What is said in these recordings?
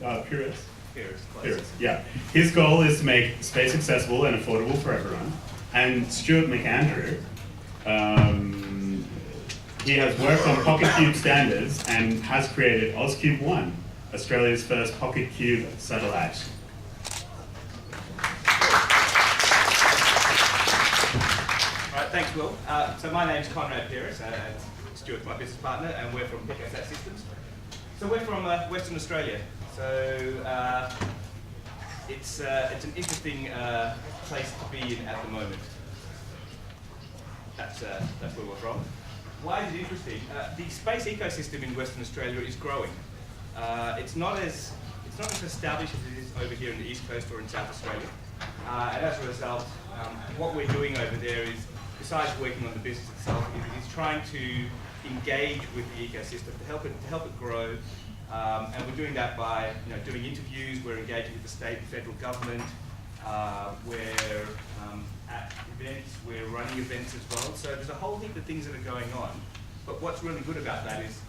Pyrrhus. Pyrrhus, yeah. His goal is to make space accessible and affordable for everyone. And Stuart McAndrew, he has worked on PocketQube standards and has created AusCube1, Australia's first PocketQube satellite. All right, thanks, Will. So my name's Conrad Pyrrhus, Stuart's my business partner, and we're from Picosat Systems. So we're from Western Australia. So it's an interesting place to be in at the moment. That's where we're from. Why is it interesting? The space ecosystem in Western Australia is growing. It's not as established as it is over here in the East Coast or in South Australia. And as a result, what we're doing over there is, besides working on the business itself, is trying to engage with the ecosystem to help it grow. And we're doing that by doing interviews. We're engaging with the state and federal government. We're at events. We're running events as well. So there's a whole heap of things that are going on. But what's really good about that is,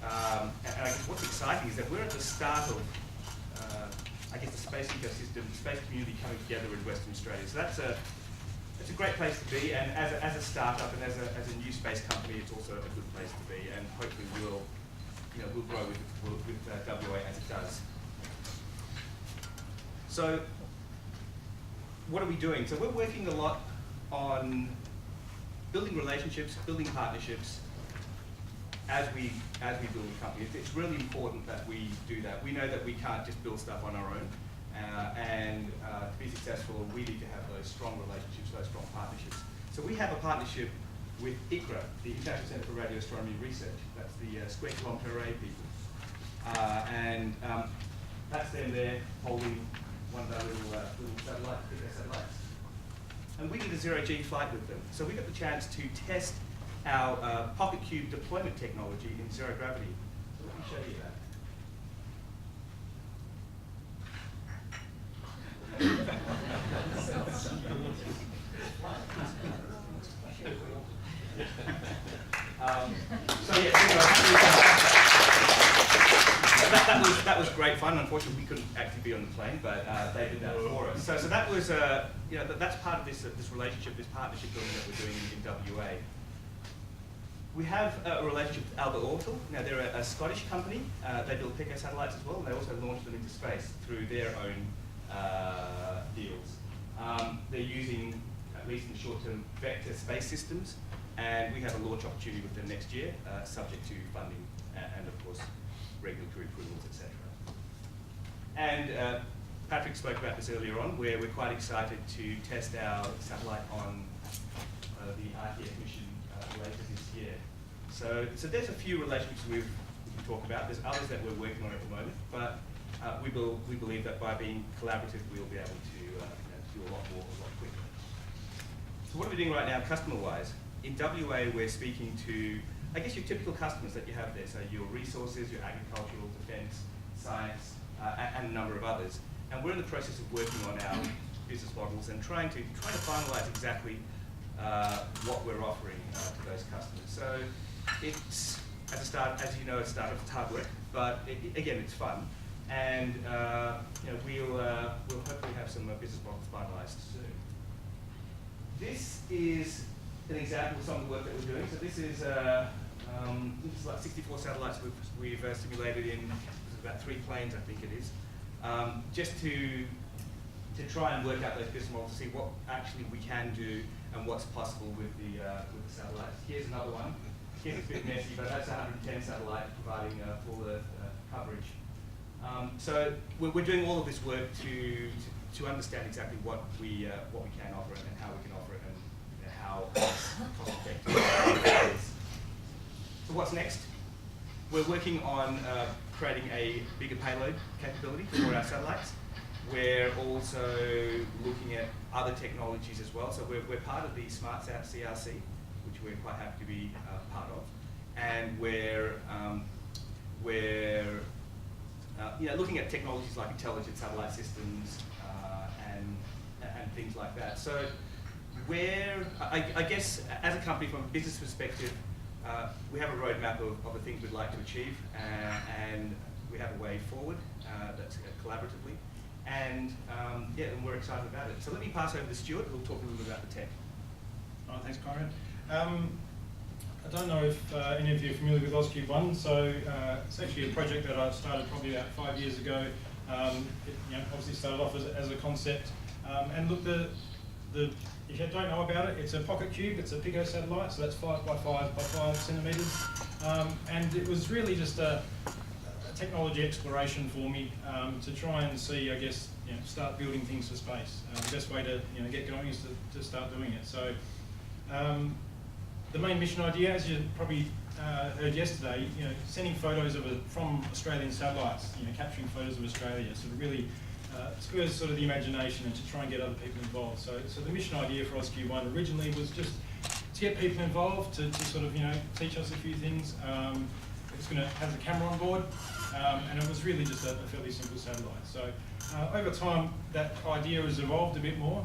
and I guess what's exciting is that we're at the start of, I guess, the space ecosystem, the space community coming together in Western Australia. So that's a great place to be. And as a startup and as a new space company, it's also a good place to be. And hopefully we'll grow with WA as it does. So what are we doing? So we're working a lot on building relationships, building partnerships as we build a company. It's really important that we do that. We know that we can't just build stuff on our own. And to be successful, we need to have those strong relationships, those strong partnerships. So we have a partnership with ICRA, the International Centre for Radio Astronomy Research. That's the Square Kilometre Array people. And that's them there holding one of our little satellites. And we did a zero-G flight with them. So we got the chance to test our PocketQube deployment technology in zero gravity. So let me show you that. So that was great fun. Unfortunately, we couldn't actually be on the plane, but they did that for us. So that was that's part of this relationship, this partnership building that we're doing in WA. We have a relationship with Albert Orbital. Now they're a Scottish company. They build picosatellites as well, and they also launch them into space through their own deals. They're using, at least in the short term, vector space systems, and we have a launch opportunity with them next year, subject to funding and of course regulatory approvals, etc. And Patrick spoke about this earlier on, where we're quite excited to test our satellite on the RTX mission later this year. So there's a few relationships we can talk about. There's others that we're working on at the moment, but we believe that by being collaborative, we'll be able to do a lot more, a lot quicker. So what are we doing right now, customer-wise? In WA, we're speaking to, I guess, your typical customers that you have there. So your resources, your agricultural, defence, science, and a number of others. And we're in the process of working on our business models and trying to finalise exactly what we're offering to those customers. So it's, as you know, a startup, it's hard work, but again, it's fun. And we'll hopefully have some business models finalised soon. This is an example of some of the work that we're doing. So this is like 64 satellites we've simulated in about 3 planes, I think it is, just to try and work out those business models to see what actually we can do and what's possible with the satellites. Here's another one. Here's a bit messy, but that's a 110 satellite providing full Earth coverage. So we're doing all of this work to understand exactly what we can offer and how we can offer it and how cost effective it is. So what's next? We're working on creating a bigger payload capability for our satellites. We're also looking at other technologies as well. So we're part of the SmartSat CRC, which we're quite happy to be part of, and we're looking at technologies like intelligent satellite systems and things like that. So I guess as a company, from a business perspective, we have a roadmap of the things we'd like to achieve, and we have a way forward that's collaboratively, and yeah, and we're excited about it. So let me pass over to Stuart, who'll talk a little bit about the tech. All right, thanks, Conrad. I don't know if any of you are familiar with AusCube One, so it's actually a project that I started probably about 5 years ago. It obviously started off as a concept, and look, if you don't know about it, it's a PocketQube, it's a picosatellite, so that's 5 by 5 by 5 centimetres, and it was really just a technology exploration for me to try and see, I guess, start building things for space. The best way to get going is to start doing it. So the main mission idea, as you probably heard yesterday, sending photos from Australian satellites, capturing photos of Australia, sort of really spurs sort of the imagination and to try and get other people involved. So the mission idea for AusCube One originally was just to get people involved, to sort of teach us a few things. It's going to have the camera on board, and it was really just a fairly simple satellite. So over time, that idea has evolved a bit more,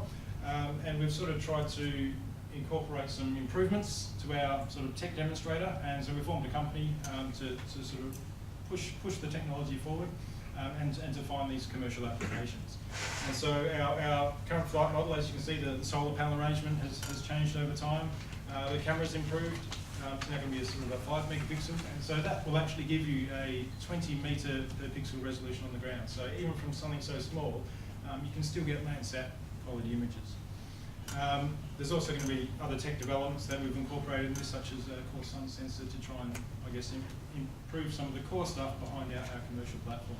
and we've sort of tried to incorporate some improvements to our sort of tech demonstrator, and so we formed a company to sort of push the technology forward and to find these commercial applications. And so our current flight model, as you can see, the solar panel arrangement has changed over time. The camera's improved. It's now going to be a sort of a 5 megapixel, and so that will actually give you a 20 metre per pixel resolution on the ground. So even from something so small, you can still get Landsat quality images. There's also going to be other tech developments that we've incorporated in this, such as a core sun sensor to try and, I guess, improve some of the core stuff behind our commercial platform.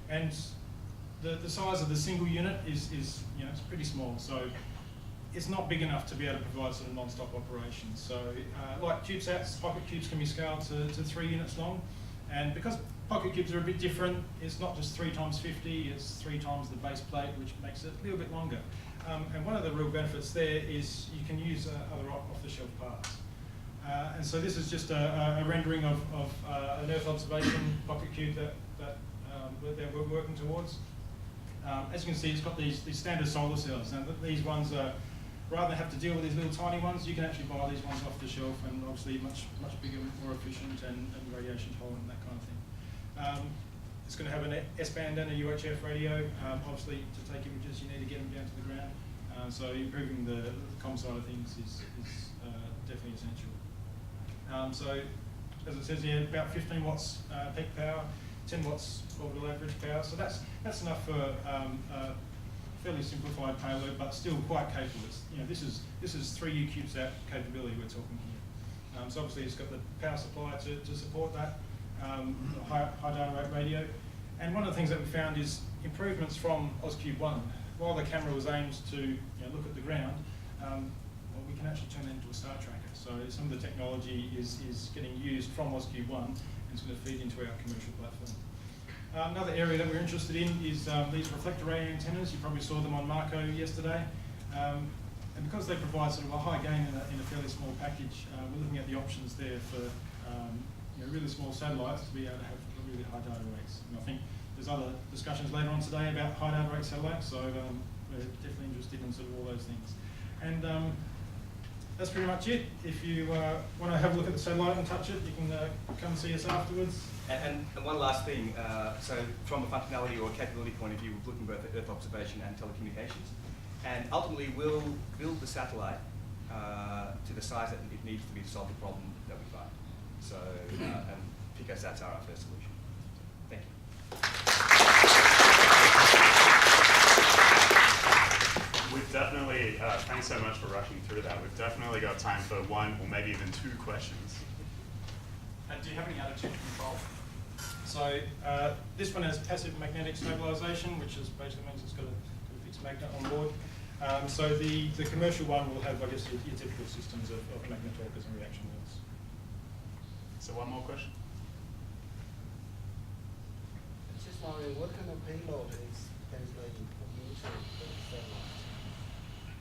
And the size of the single unit is it's pretty small, so it's not big enough to be able to provide sort of non-stop operations. So like CubeSats, PocketQubes can be scaled to 3 units long, and because PocketQubes are a bit different, it's not just 3 times 50, it's 3 times the base plate, which makes it a little bit longer. And one of the real benefits there is you can use other off-the-shelf parts. And so this is just a rendering of an Earth observation PocketQube that we're working towards. As you can see, it's got these standard solar cells. Now these ones are, rather than have to deal with these little tiny ones, you can actually buy these ones off the shelf, and obviously much bigger, more efficient, and radiation tolerant, and that kind of thing. It's going to have an S-band and a UHF radio. Obviously, to take images, you need to get them down to the ground. So improving the comm side of things is definitely essential. So, as it says here, about 15 watts peak power, 10 watts orbital average power. So that's enough for a fairly simplified payload, but still quite capable. This is 3U Cubesat capability we're talking here. So obviously, it's got the power supply to support that. High data rate radio, and one of the things that we found is improvements from AusCube One. While the camera was aimed to look at the ground, well, we can actually turn that into a star tracker. So some of the technology is getting used from AusCube One, and it's going to feed into our commercial platform. Another area that we're interested in is these Reflector Antennas. You probably saw them on Marco yesterday. And because they provide sort of a high gain in a fairly small package, we're looking at the options there for really small satellites to be able to have really high data rates. And I think there's other discussions later on today about high data rate satellites, so we're definitely interested in sort of all those things. And that's pretty much it. If you want to have a look at the satellite and touch it, you can come and see us afterwards. And one last thing, so from a functionality or capability point of view, we're looking both at Earth observation and telecommunications. And ultimately, we'll build the satellite to the size that it needs to be to solve the problem that we find. So, and Picosats are our first solution. Thank you. We've definitely, thanks so much for rushing through that. We've definitely got time for 1 or maybe even 2 questions. Do you have any attitude control? So this one has passive magnetic stabilization, which is basically means it's got a fixed magnet on board. So the commercial one will have, I guess, your typical systems of magnetorquers and reaction wheels. So 1 more question. Just wondering, what kind of payload is translating from into the satellite?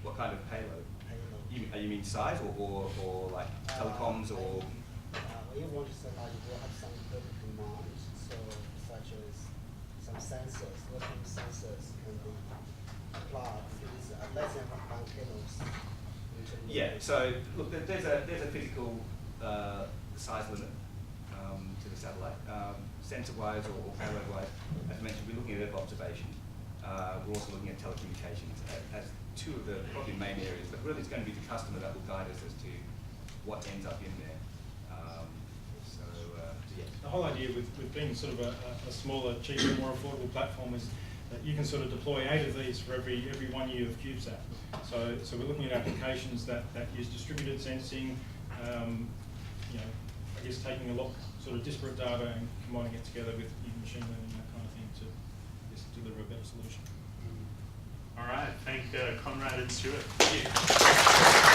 What kind of payload? Payload. You mean size or like telecoms or? When you want to satellite, you will have some equipment in mind, so such as some sensors. What kind of sensors can be applied? If it is less than 1 kilos. Yeah. So look, there's a physical size limit to the satellite. sensor-wise or payload-wise. As I mentioned, we're looking at Earth observation. We're also looking at telecommunications as two of the probably main areas, but really it's going to be the customer that will guide us as to what ends up in there. Yeah. The whole idea with being sort of a smaller, cheaper, more affordable platform is that you can sort of deploy 8 of these for every 1 year of Cubesat. So we're looking at applications that use distributed sensing, you know, I guess taking a lot sort of disparate data and combining it together with machine learning, that kind of thing, to just deliver a better solution. All right, thank Conrad and Stuart. Thank you.